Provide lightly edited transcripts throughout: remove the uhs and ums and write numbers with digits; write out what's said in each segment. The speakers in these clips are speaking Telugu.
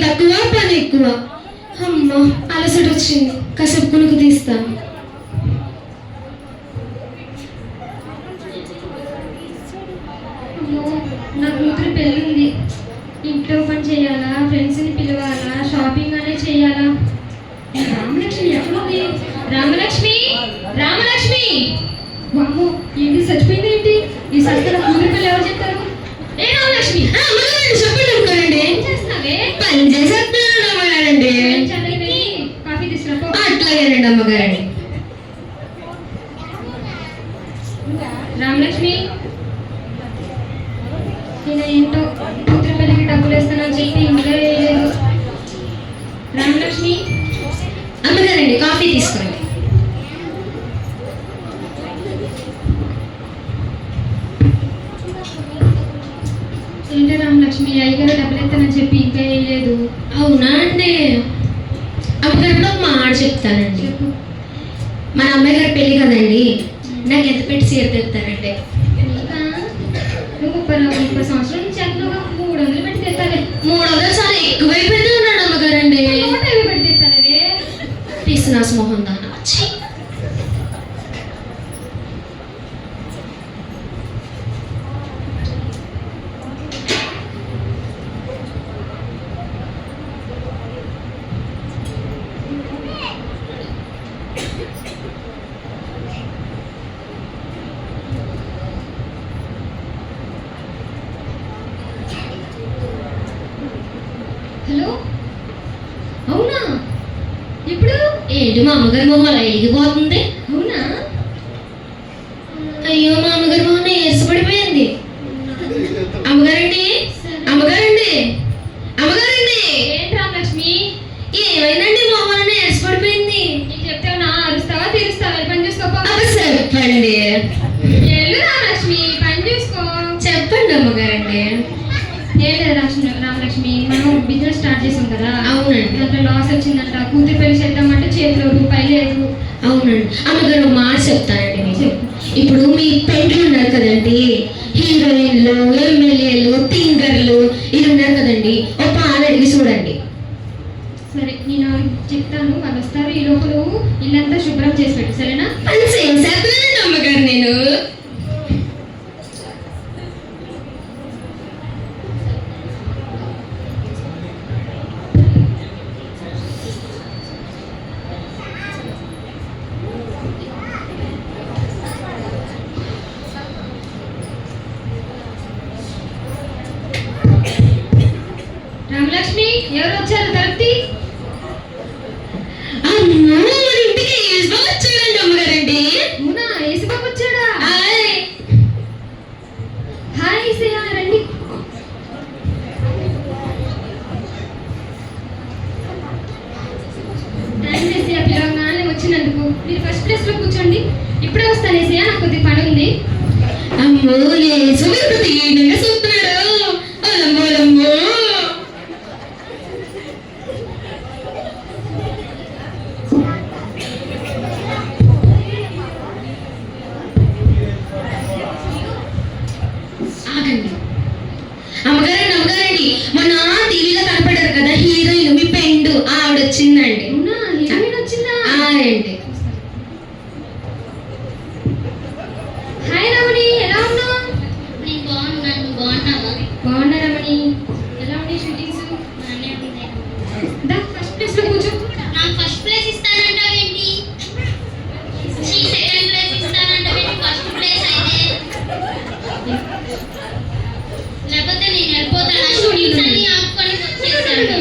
తక్కువ పని ఎక్కువ. అమ్మ అలసట వచ్చింది, కాసేపు కునుకు తీస్తాను. నా కూతురు పెళ్ళింది, ఇంట్లో పని చేయాలా, ఫ్రెండ్స్ని పిలవాలా, షాపింగ్ అనే చేయాలా. రామలక్ష్మి ఎక్కడుంది? రామలక్ష్మి, రామలక్ష్మి! వామ్మో, ఏంటి చచ్చిపోయింది ఏంటి? ఈ సంస్థ నా కూతురు పెళ్ళి ఎవరు చెప్తారు? ఏ రామలక్ష్మి, చెప్పండి అమ్మగారండి. ఏం చేస్తున్నావే? పని చేసేస్తున్నాను అమ్మగారండి. కాఫీ తీసుకురా. అట్లాగేనండి అమ్మగారండి. రామలక్ష్మి, నేను ఏంటో కూతురు పెళ్ళికి డబ్బులు వేస్తానని చెప్పి ఇంకా వేయలేదు. రామలక్ష్మి, అమ్మగారండి కాఫీ తీసుకోండి. ఏంటో రామలక్ష్మి, అయ్యగారు డబ్బులు వేస్తానని చెప్పి ఇంకా వేయలేదు. అవునా అండి? అమ్మగారు ఒక మాట చెప్తానండి. మన అమ్మాయి గారి పెళ్ళి కదండి, నాకు ఎంత పెట్టి చీర తెస్తానండి? నువ్వు 30 సంవత్సరాల నుంచి చేతలో 300 పెట్టి తెస్తానే. 300 చాలా ఎక్కువైపోయింది అన్నాడు అమ్మగారండి. పెట్టి తెస్తానే పిసినాస్ మొహం దాన. హలో, అవునా? ఇప్పుడు ఏంటి మా అమ్మగారి మొహం అలా ఎగిపోతుంది? అవునా? అయ్యో మా అమ్మగారి మొహం ఏర్సపడిపోయింది. అమ్మగారండి, అమ్మగారండి, అమ్మగారండి! ఏంటి రామలక్ష్మి, ఏమైందండి? మొహం ఏర్సపడిపోయింది. నీకు చెప్తే నా అరుస్తావా తీరుస్తావా? పని చూసుకోపో. చెప్పండి. ఎల్లు రామలక్ష్మి, పని చూసుకో. చెప్పండి అమ్మగారండి. ఏం లేదు రామలక్ష్మి, మనం బిజినెస్ స్టార్ట్ చేసాం కదా. అవునండి. దాంట్లో లాస్ వచ్చిందంట. కూతురు పెళ్లి చేద్దామంటే చేతిలో రూపాయి లేదు. అవునండి. అమ్మగారు ఒక మాట చెప్తానండి మీకు. ఇప్పుడు మీ పెండ్లు ఉన్నారు కదండి, హీరోయిన్లు, ఎమ్మెల్యేలు, థింకర్లు ఇది ఉన్నారు కదండి, ఒక పాలు అడిగి చూడండి. సరే, నేను చెప్తాను, వాళ్ళు వస్తారు. ఈ లోపల ఇల్లంతా శుభ్రం చేసి పెట్టు, సరేనా? అని చేసేస్తున్నానండి అమ్మగారు నేను. రామలక్ష్మి, ఎవరు వచ్చారు? తలుపుతీ. అమ్మో, మన ఇంటికి యేసుబాబు వచ్చాడండి అమ్మగారండి. అవునా? యేసుబాబు వచ్చాడా? హాయ్. హాయ్ యేసయ్య, రండి. థ్యాంక్స్ యేసయ్య, పిలవగానే వచ్చినందుకు. మీరు ఫస్ట్ ప్లేస్ లో కూర్చోండి. ఇప్పుడే వస్తాను యేసయ్య, నాకు కొద్దిగా పని ఉంది. అమ్మో, యేసు తీయడంగా చూస్తున్నాడు. అలమ్మో అలమ్మో. ఆగండి అమ్మగారండి, అమ్మగారండి, మొన్న టీవీలో కనపడారు కదా హీరోయిన్, మీ పెండు ఆవిడ వచ్చిందండి. అవునా? హీరోయిన్ వచ్చిందా? ఏంటి? హాయ్ రమణి, ఎలా ఉన్నావు? నేను బాగున్నాను, నువ్వు బాగున్నావా? బాగున్నా రమణి. ఎలా ఉన్నాయి షూటింగ్స్? బాగానే ఉంది. దా ఫస్ట్ ప్లేస్ లో కూర్చో. నాకు ఫస్ట్ ప్లేస్ ఇస్తానంటావేంటి? సెకండ్ ప్లేస్ ఇస్తానంటావేంటి? ఫస్ట్ ప్లేస్ అయితే లేకపోతే నేను వెళ్ళిపోతాను. షూటింగ్స్ అన్ని ఆపుకొని వచ్చేసాను.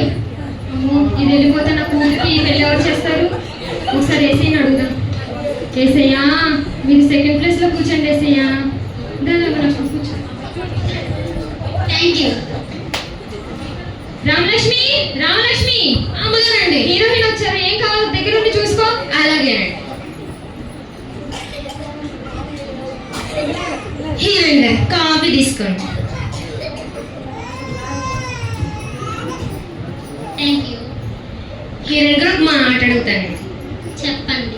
అమ్మో, ఇది వెళ్ళిపోతే నా కూతురికి పెళ్ళి ఎవరు చేస్తారు? ఒకసారి ఏసయ్యని అడుగుదాం. ఏసయ్యా, మీరు సెకండ్ ప్లేస్ లో కూర్చోండి ఏసయ్యా. కూర్చో. Thank you. రామలక్ష్మి, రామలక్ష్మి, అమ్మగారండి, హీరోయిన్ వచ్చారు. ఏం కావాలో దగ్గర ఉండి చూసుకో. అలాగేనండి. హీరోయిన్ గారు కాఫీ తీసుకోండి. Thank you. హీరోయిన్ గారు ఒక మాట అడుగుతానండి. చెప్పండి.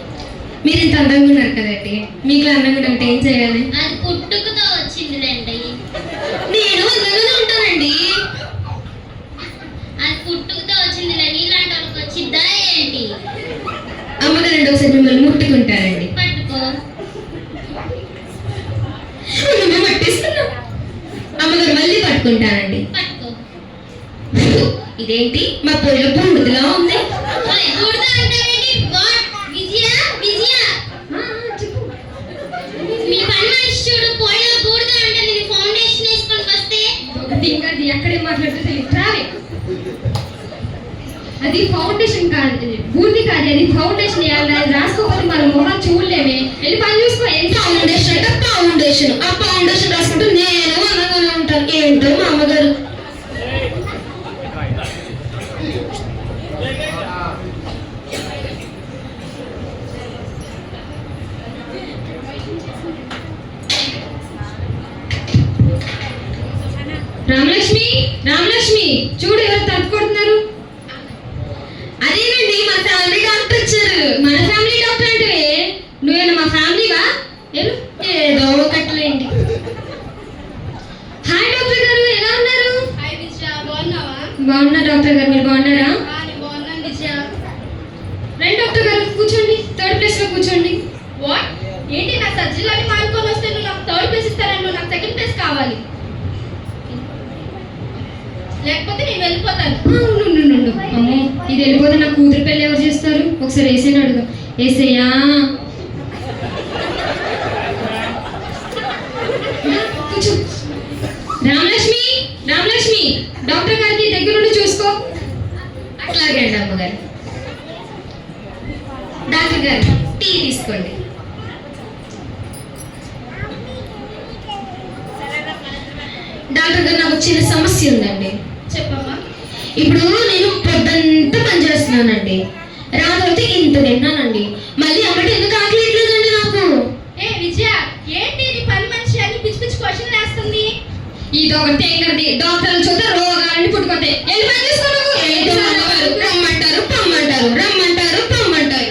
మీరు ఇంత అందంగా ఉన్నారు కదండి, మీకు అందంగా ఉంటే ఏం చేయాలి? అది పుట్టుకతో వచ్చిందిలేండి. నేను అందంగానే ఉంటానండి. అది పుట్టుకతో తీసుకున్నా. అమ్మగారు మళ్ళీ పట్టుకుంటానండి. పట్టుకో. ఇదేంటి మా పొయ్యిలో బూడిదలా ఉంది. ఓయ్, బూడిద అంటావేంటి? వాట్? విజయ, విజయ, చెప్పు. మీ పని మనిషి చూడు, పొయ్యిలో బూడిద అంటే నేను ఫౌండేషన్ వేసుకొని వస్తే ఒక టింగర్ది ఎక్కడేం మాట్లాడుతూ తెలియదు. రావే. అది ఫౌండేషన్ కాదు, బూర్ది కాదు, అది ఫౌండేషన్ వేయాలి. అది రాసుకోకపోతే మన మొహం చూడలేమే. వెళ్ళి పని చూసుకో. ఫౌండేషన్ అంటే ఫౌండేషన్. ఆ ఫౌండేషన్ రాసుకుంటూ నేను అనగానే ఉంటాను. ఏంటో మా అమ్మగారు. రామలక్ష్మి, రామలక్ష్మి, చూడు ఎవరు తలుపు కొడుతున్నారు. అదేనండి మా ఫ్యామిలీ డాక్టర్ వచ్చారు. మన ఫ్యామిలీ డాక్టర్ అంటే నువ్వేనా మా ఫ్యామిలీవా? వెళ్ళు. ఏదో ఒకట్లేండి. హాయ్ డాక్టర్ గారు, ఎలా ఉన్నారు? హాయ్ విజయ, బాగున్నావా? బాగున్నా డాక్టర్ గారు, మీరు బాగున్నారా? నేను బాగున్నాను విజయ. రండి డాక్టర్ గారు, కూర్చోండి. థర్డ్ ప్లేస్ లో కూర్చోండి. వాట్? ఏంటి నా సర్జరీలని మానుకొని వస్తే నువ్వు నాకు థర్డ్ ప్లేస్ ఇస్తారని నువ్వు నాకు సెకండ్ ప్లేస్ కావాలి, లేకపోతే నేను వెళ్ళిపోతాను. నుండు. అమ్మో, ఇది వెళ్ళిపోతే నా కూతురు పెళ్ళి ఎవరు చేస్తారు? ఒకసారి వేసేని అడుగు. వేసేయా. కూర్చో. రామలక్ష్మి, రామలక్ష్మి, డాక్టర్ గారికి దగ్గర నుండి చూసుకో. అట్లాగే అండి అమ్మగారు. డాక్టర్ గారు టీ తీసుకోండి. డాక్టర్ గారు నాకు చిన్న సమస్య ఉందండి. చెప్పమ్మా. ఇప్పుడు నేను పొద్దంతా పని చేస్తున్నానండి. రాత్రి ఇంత తిన్నానండి. మళ్ళీ అమ్మటి ఎందుకు ఆకలిట్లేదండి నాకు. ఏ విజయ, ఏంటి నీ పని మనిషి అని పిచ్చి పిచ్చి క్వశ్చన్ వేస్తుంది? ఇది ఒక టెంగర్ది. డాక్టర్లు చూస్తే రోగాలన్నీ పుట్టుకొస్తాయి. వెళ్ళి పని చేసుకో నువ్వు. ఏంటో అమ్మగారు, రమ్మంటారు పొమ్మంటారు, రమ్మంటారు పొమ్మంటారు.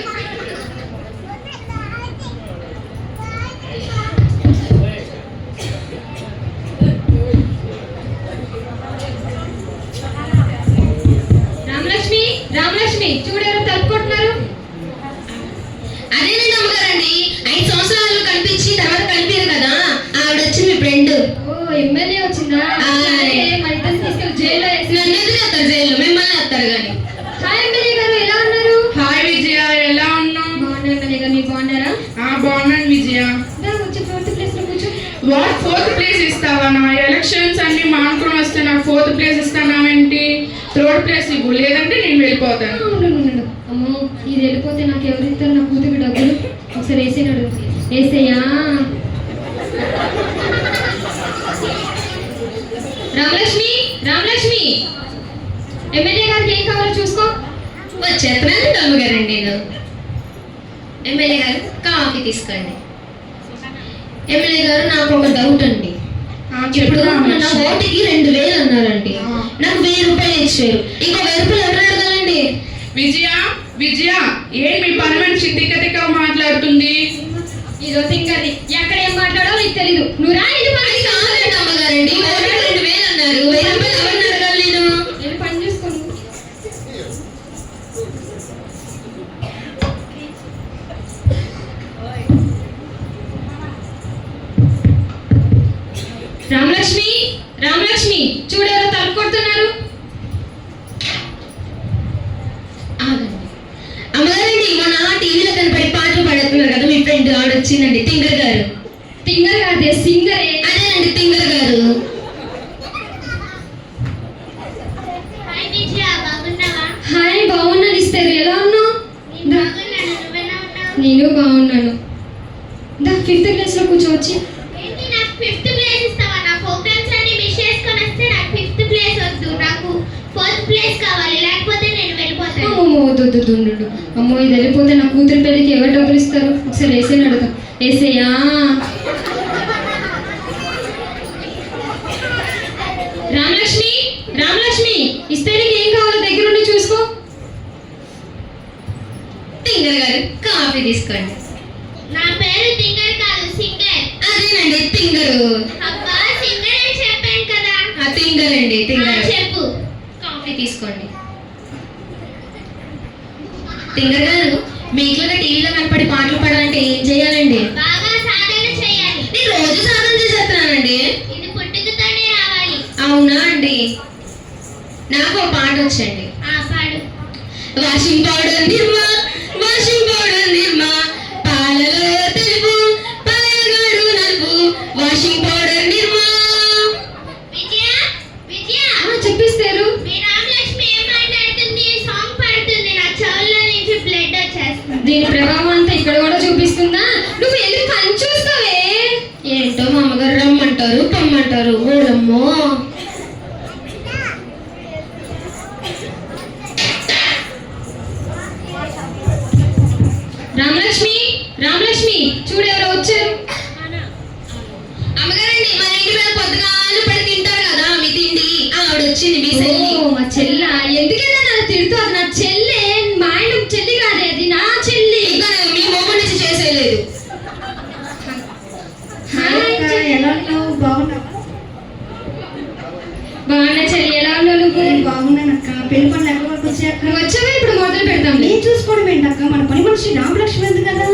రామలక్ష్మి, రామలక్ష్మి, చూడెవరో తలుపు కొట్టున్నారు. అదేనండి అమ్మగారండి. 5 సంవత్సరాలు కనిపించి తర్వాత కనిపించారు కదా, ఆవిడ వచ్చి మీ ఫ్రెండ్. ఓ, ఎమ్మెల్యే వచ్చిందా? ఆయ్. మన ఇద్దరిని తీసుకెళ్ళి జైల్లో వేసి. నన్ను ఎందుకు వేస్తారు జైల్లో? మిమ్మల్ని వేస్తారు కానీ. హాయ్ ఎమ్మెల్యే గారు, ఎలా ఉన్నారు? హాయ్ విజయ, ఎలా ఉన్నావు? బాగున్నా ఎమ్మెల్యే గారు, మీరు బాగున్నారా? బాగున్నాను విజయ. దా, వచ్చి ఫోర్త్ ప్లేస్ లో కూర్చో. వాట్, ఫోర్త్ ప్లేస్ ఇస్తావా? నా ఎలక్షన్స్ అన్ని మానుకొని వస్తే నాకు ఫోర్త్ ప్లేస్ ఇస్తానావేంటి? థర్డ్ ప్లేస్ ఇవ్వు, లేదంటే నేను వెళ్ళిపోతాను. ఉండు. అమ్మో, ఇది వెళ్ళిపోతే నాకు ఎవరు ఇస్తారు నా కూతురు డబ్బులు? ఒకసారి వేసేని అడుగు. వేసేయా. రామలక్ష్మి, రామలక్ష్మి, ఎమ్మెల్యే గారికి ఏం కావాలో చూసుకో. వచ్చేస్తున్నానండి అమ్మగారండి నేను. ఎమ్మెల్యే గారు కాఫీ తీసుకోండి. ఎమ్మెల్యే గారు నాకు ఒక డౌట్ అండి. ఇప్పుడు నా ఓటుకి 2000 అన్నారండి. నాకు 1000 రూపాయలు ఇచ్చారు. ఇంకో 1000 రూపాయలు ఎవరు అడగాలండి? విజయ, విజయ, ఏం మీ పని మనిషి తిక్క తిక్క మాట్లాడుతుంది? ఇదో తింగది. ఎక్కడ ఏం మాట్లాడో నీకు తెలీదు. నువ్వు రా, ఇది పని. అది కాదండి అమ్మగారండి. ఓటుకి 2000 అన్నారు. 1000 రూపాయలు ఎవరిని అడగాలి నేను? వెళ్ళి పని చేసుకో నువ్వు. రామలక్ష్మి, రామలక్ష్మి, చూడెవరో తలుపు కొడుతున్నారు. ఆగండి. అమ్మగారండి, మన టీవీలో కనపడి పాటలు పాడుతున్నారు కదా, మీ ఫ్రెండ్ ఆవిడ వచ్చిందండి, తింగర్ గారు. తింగర్ కాదే, సింగరే. అదేనండి తింగర్ గారు. హాయ్ విజయ, బాగున్నావా? హాయ్, బాగున్నాను. ఇస్తారు. ఎలా ఉన్నావు? నేను బాగున్నాను, నువ్వెలా ఉన్నావు? నేను బాగున్నాను. దా, 5th క్లాస్ లో కూర్చోవచ్చి. ఏంటి నాకు 5th ప్లేస్ ఇస్తావా? నా ప్రోగ్రామ్స్ అన్ని మిస్ చేసుకొని వస్తే నాకు 5th ప్లేస్ వద్దు, నాకు 4th ప్లేస్ కావాలి, లేకపోతే నేను వెళ్ళిపోతాను. అమ్మో, వద్దు. అమ్మో, ఇది వెళ్ళిపోతే నా కూతురు పెళ్ళికి ఎవరు డబ్బులు ఇస్తారు? ఒకసారి వేసేని అడుగుతా. వేసేయా. రామలక్ష్మి, రామలక్ష్మి, ఇస్తే నీకు ఏం కావాలో దగ్గర నుండి చూసుకో. తింగర్ గారు కాఫీ తీసుకోండి. నా పేరు తింగర్ కాదు, సింగర్. అదేనండి తింగరు. అబ్బా, సింగర్ అని చెప్పాను కదా. ఆ తింగర్ అండి తింగర్. చెప్పు. కాఫీ తీసుకోండి. తింగర్ గారు, మీకులాగా టీవీలో కనపడి పాటలు పాడాలంటే ఏం చేయాలండి? బాగా సాధన చేయాలి. నేను రోజు సాధన చేసేస్తున్నానండి. పాడొచ్చండి. పాడు. వాషింగ్ పౌడర్ నిర్మా, వాషింగ్ పౌడర్ నిర్మా, పాలలో తెలుపు, పాలగాడు నలుపు, వాషింగ్ పౌడర్ నిర్మా. విజయ విజయ చెప్పిస్తారు. మీ రామలక్ష్మి ఏం మాట్లాడుతుంది? సాంగ్ పాడుతుంది. నా చెవుల్లో నుంచి బ్లడ్ వచ్చేస్తుంది. దీని ప్రభావం అంతా ఇక్కడ కూడా చూపిస్తుందా? నువ్వు ఎందుకు పని చూస్తావే? ఏంటో మా అమ్మగారు రమ్మంటారు పొమ్మంటారు. ఓడమ్మో. రామలక్ష్మి, రామలక్ష్మి చూడు ఎవరో వచ్చారు. అమ్మగారండి, మన ఇంటి మీద పొద్దుగాలు పడి తింటారు కదా మీ తిండి, ఆవిడ వచ్చింది మీ చెల్లి. ఓ, మా చెల్ల. ఎందుకైనా నన్ను తిడుతూ? అది నా చెల్లె. మా ఆయన చెల్లి కాదే, అది నా చెల్లి. ఇంకా మీ మొమ్మ నుంచి చేసేయలేదు. ఎలా ఉన్నావు? బాగున్నావా? బాగున్నా చెల్లి, ఎలా ఉన్నావు నువ్వు? బాగున్నానక్క. పెళ్లి పనులు ఎక్కడి వరకు వచ్చాక? నువ్వు వచ్చావా? ఇప్పుడు మొదలు పెడతాం. నేను చూసుకోవడం ఏంటక్క? మన పని మనిషి రామలక్ష్మి ఉంది కదా.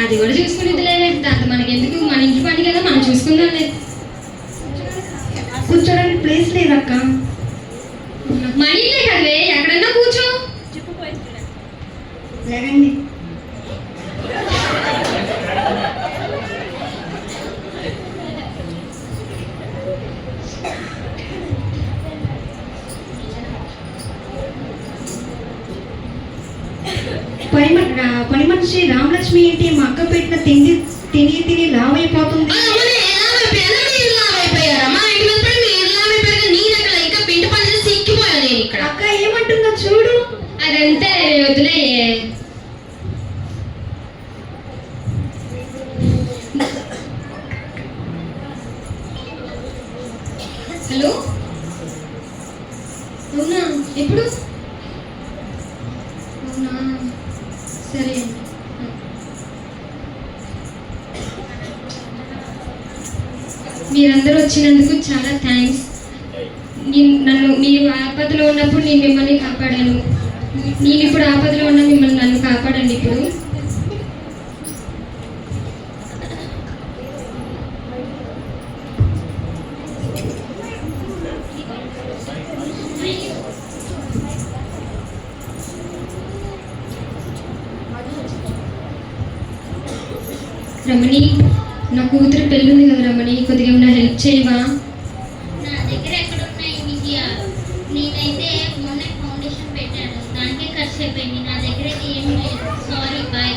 అది కూడా చూసుకునేదిలే, దాంతో మనకి ఎందుకు? మన ఇంటి పని కదా, మనం చూసుకుందాంలే. కూర్చోడానికి ప్లేస్ లేదక్క. మన ఇల్లే కదవే, ఎక్కడన్నా కూర్చో. లేదండి. పని మనిషి రామలక్ష్మి ఏంటి మా అక్క పెట్టిన తిండి తిని తిని లావ్ అయిపోతుంది. అక్క ఏమంటుందో చూడు. అదంతే వదిలే. హలో, అవునా? ఎప్పుడు? అవునా, సరే అండి. మీరందరూ వచ్చినందుకు చాలా థ్యాంక్స్. నన్ను మీరు ఆపదలో ఉన్నప్పుడు నేను మిమ్మల్ని కాపాడాను. నేను ఇప్పుడు ఆపదలో ఉన్న మిమ్మల్ని నన్ను కాపాడండి. ఇప్పుడు రమణి, నా కూతురు పెళ్ళుంది కదా రమణి, కొద్దిగా ఏమైనా హెల్ప్ చేయవా? నా దగ్గర ఎక్కడ ఉన్నాయి విజయ? నేనైతే మొన్న ఫౌండేషన్ పెట్టాను, దానికే ఖర్చు అయిపోయింది. నా దగ్గర ఏం లేదు. Sorry, bye.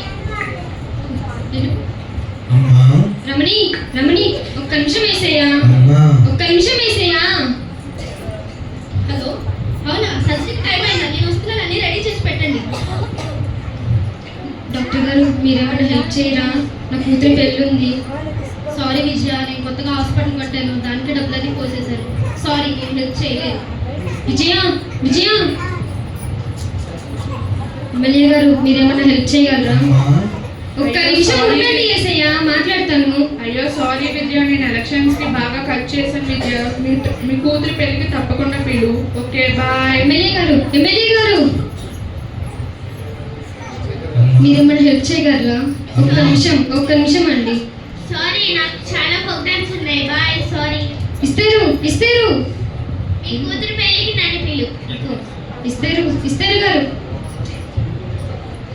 రమణి, రమణి ఒక్క నిమిషం వేసేయా, ఒక్క నిమిషం వేసేయా. హలో, అవునా? సబ్జెక్ట్ టైం అయిందా? నేను వస్తున్నాను, అన్నీ రెడీ చేసి పెట్టండి. డాక్టర్ గారు, మీరేమైనా హెల్ప్ చేయరా? నా కూతురు పెళ్ళుంది. సారీ విజయ, నేను కొత్తగా హాస్పిటల్ కట్టాను, దానికి డబ్బులన్నీ పోసేశారు. సారీ, నేను హెల్ప్ చేయలేదు. విజయ, విజయ. ఎమ్మెల్యే గారు, మీరేమైనా హెల్ప్ చేయగలరా? ఒక్క నిమిషం ఉండండి ఏసయ్యా, మాట్లాడతాను. అయ్యో సారీ విజయ, నేను ఎలక్షన్స్ కి బాగా ఖర్చు చేశాను విజయ. మీ కూతురి పెళ్లికి తప్పకుండా పిలు. Okay, bye. ఎమ్మెల్యే గారు, ఎమ్మెల్యే గారు, మీరేమైనా హెల్ప్ చేయగలరా? ఒక్క నిమిషం అండి. సారీ, నాకు చాలా ప్రోగ్రామ్స్ ఉన్నాయి. బాయ్. సారీ. ఇస్తారు, ఇస్తారు. మీ కూతురు పెళ్ళికి నన్ను పిలు. ఇస్తారు గారు.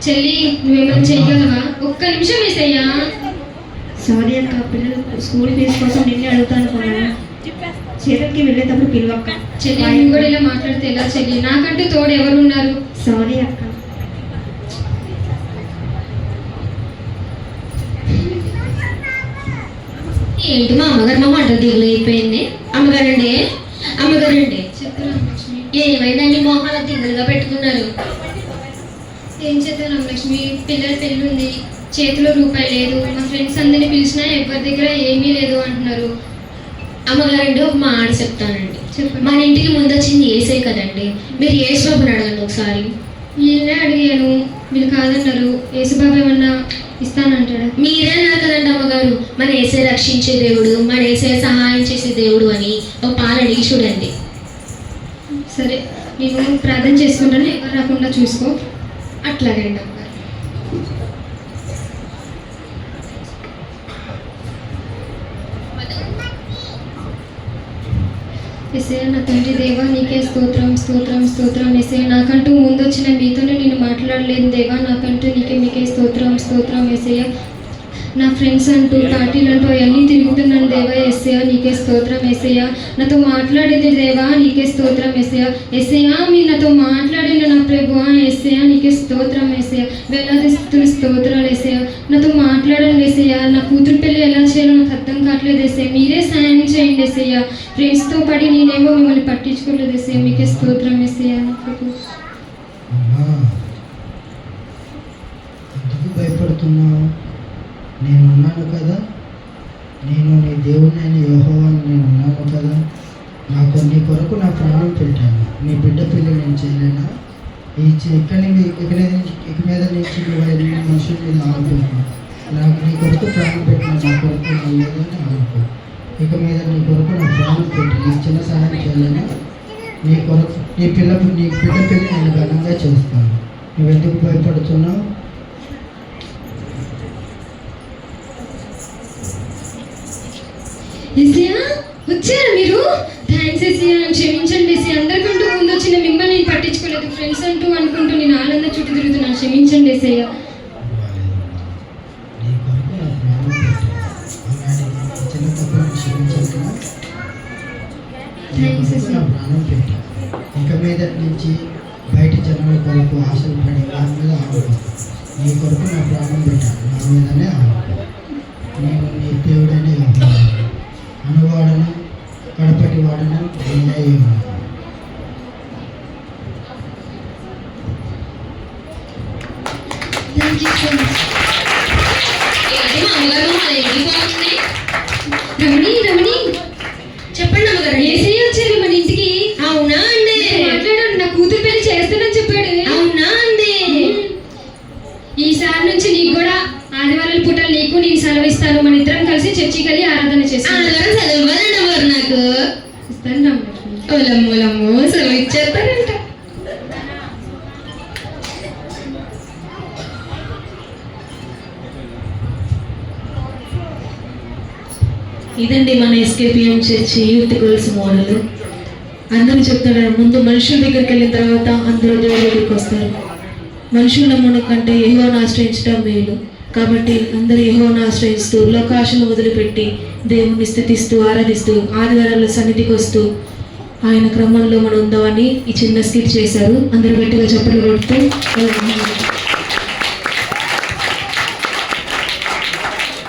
చెల్లి, నువ్వేమైనా చేయగలవా? ఒక్క నిమిషం వేసయ్యా. సారీ అక్క, పిల్లలు స్కూల్ ఫీజు కోసం నిన్నే అడుగుతాను అనుకున్నాను. చేతకి వెళ్ళేటప్పుడు పిలువక్క. చెల్లి, నువ్వు కూడా ఇలా మాట్లాడితే ఎలా చెల్లి? నాకంటూ తోడు ఎవరు ఉన్నారు? సారీ అక్క. ఏంటి మా అమ్మగారు మా వంట దిగులు అయిపోయింది. అమ్మగారండి, అమ్మగారండి, చెప్తాను లక్ష్మి. ఏమైందండి మొహాల దిగులుగా పెట్టుకున్నారు? ఏం చేద్దాం లక్ష్మి, పిల్లల పెళ్ళి ఉంది, చేతిలో రూపాయి లేదు. మా ఫ్రెండ్స్ అందరినీ పిలిచినా ఎవరి దగ్గర ఏమీ లేదు అంటున్నారు. అమ్మగారండి, ఒక మాట చెప్తానండి. చెప్పండి. మన ఇంటికి ముందు వచ్చింది ఏసే కదండి, మీరు యేసుబాబుని అడగండి ఒకసారి. వీళ్ళనే అడిగాను, వీళ్ళు కాదన్నారు. యేసుబాబు ఏమన్నా ఇస్తానంటాడా? మీరే అన్నారు కదండి అమ్మగారు, మన ఏసే రక్షించే దేవుడు, మన ఏసే సహాయం చేసే దేవుడు అని. ఒక పాలు అడిగి చూడండి. సరే, నేను ప్రార్థన చేసుకుంటాను, ఎవరు రాకుండా చూసుకో. అట్లాగండి అమ్మగారు. ఎస్ఐ నా తండ్రి దేవా నీకే స్తోత్రం స్తోత్రం స్తోత్రం ఎస్ఐ నాకంటూ ముందొచ్చిన మీతోనే నేను మాట్లాడలేదు దేవా నాకంటూ మీకే స్తోత్రం స్తోత్రం ఎస్ఐ నా ఫ్రెండ్స్ అంటూ పార్టీలు అంటూ అవన్నీ తిరుగుతున్నాను దేవా ఎస్ఐ నీకే స్తోత్రం ఎస్ఐ నాతో మాట్లాడింది దేవా నీకే స్తోత్రం ఎస్ఐ మీరు నాతో మాట్లాడిండు నా ప్రభువా ఎస్ఐ నీకే స్తోత్రం ఎస్ఐ వేలాది స్తుతులు స్తోత్రాలు ఎస్ఐ నాతో మాట్లాడండి ఎస్ఐ నా కూతురు పెళ్ళి ఎలా చేయాలో నాకు అర్థం కావట్లేదు ఎస్ఐ మీరే సాయం చేయండి ఎస్ఐ ఫ్రెండ్స్తో పడి నేనేమో మిమ్మల్ని పట్టించుకోలేదు ఎస్ఐ మీకే స్తోత్రం ఎస్ఐ నా ప్రభు. అమ్మా, ఎందుకు భయపడుతున్నావు? నేను ఉన్నాను కదా, నేను నీ దేవుని అయిన యెహోవాను, నేను ఉన్నాను కదా. నీ కొరకు నా ప్రాణం పెట్టాను. నీ బిడ్డ పెళ్ళి నేను చేయలేనా? ఇక మీద నుంచి నువ్వు ఎన్ని మనుషుల మీద ఆడుకోకు. నాకు నీ కొరకు ప్రాణం పెట్టిన నా కొరకు నువ్వు లేదని ఆడుకో. ఇక మీద నీ కొరకు నా ప్రాణం పెట్టి నీకు చిన్న సహాయం చేయలేనా? నీ కొరకు నీ బిడ్డ పెళ్ళి నేను ఘనంగా చేస్తాను. నువ్వెందుకు భయపడుతున్నావు? ఎస్ఐయా వచ్చారా మీరు? థ్యాంక్స్ ఎస్ఐయా నన్ను క్షమించండి ఎస్ఐ అందరికంటూ ముందు వచ్చిన మిమ్మల్ని నేను పట్టించుకోలేదు ఫ్రెండ్స్ అంటూ అనుకుంటూ నేను ఆనంద చుట్టూ తిరుగుతున్నాను క్షమించండి ఎస్ఐయా. నీ కొరకు నా ప్రాణం పెట్టాను. అలాంటి చిన్న తప్పులను క్షమించలేనా? నీ కొరకు నా ప్రాణం పెట్టాను. ఇక మీద నుంచి బయట జనాల కొరకు ఆశలు పడి వారి మీద ఆడుకో. నీ కొరకు నా ప్రాణం పెట్టాను. నా మీదనే ఆడుకో. నేను నీ దేవుడైన యెహోవాను, అనువాడను, కడపటి వాడను, నేనే ఉన్నాను. ఏంటి మా అమ్మగారు మా ఇంటికి పోతుంది? రమణి చెప్పండి అమ్మగారు. ఏసీ వచ్చారు మన ఇంటికి. అవునా అండి? మాట్లాడాడు నా కూతురు పెళ్లి చేస్తానని చెప్పాడు. అవునా అండి? ఈసారి నుంచి నీకు కూడా ఆదివారాల పూటలు నీకు నేను సెలవిస్తాను. మన ఇద్దరం కలిసి చర్చికి వెళ్ళి ఆరాధన చేస్తాను. ఆదివారం సెలవు ఇవ్వాలండి అమ్మగారు నాకు. ఇస్తాను రామలక్ష్మి. ఓలమ్మోలమ్మో సెలవు ఇచ్చేస్తారంట. ఇదండి మన ఎస్కేపిఎం చర్చి యూత్ గర్ల్స్ మోడల్. అందరూ చెప్తున్నారు, ముందు మనుషుల దగ్గరికి వెళ్ళిన తర్వాత అందరూ దేవుడి దగ్గరికి వస్తారు. మనుషుల నమ్మున కంటే యెహోవాను ఆశ్రయించడం మేలు. కాబట్టి అందరూ యెహోవాను ఆశ్రయిస్తూ లోకాశను వదిలిపెట్టి దేవుని స్థుతిస్తూ ఆరాధిస్తూ ఆదివారాల సన్నిధికి వస్తూ ఆయన క్రమంలో మనం ఉందామని ఈ చిన్న స్కిట్ చేశారు. అందరూ గట్టిగా చప్పట్లు కొడుతూ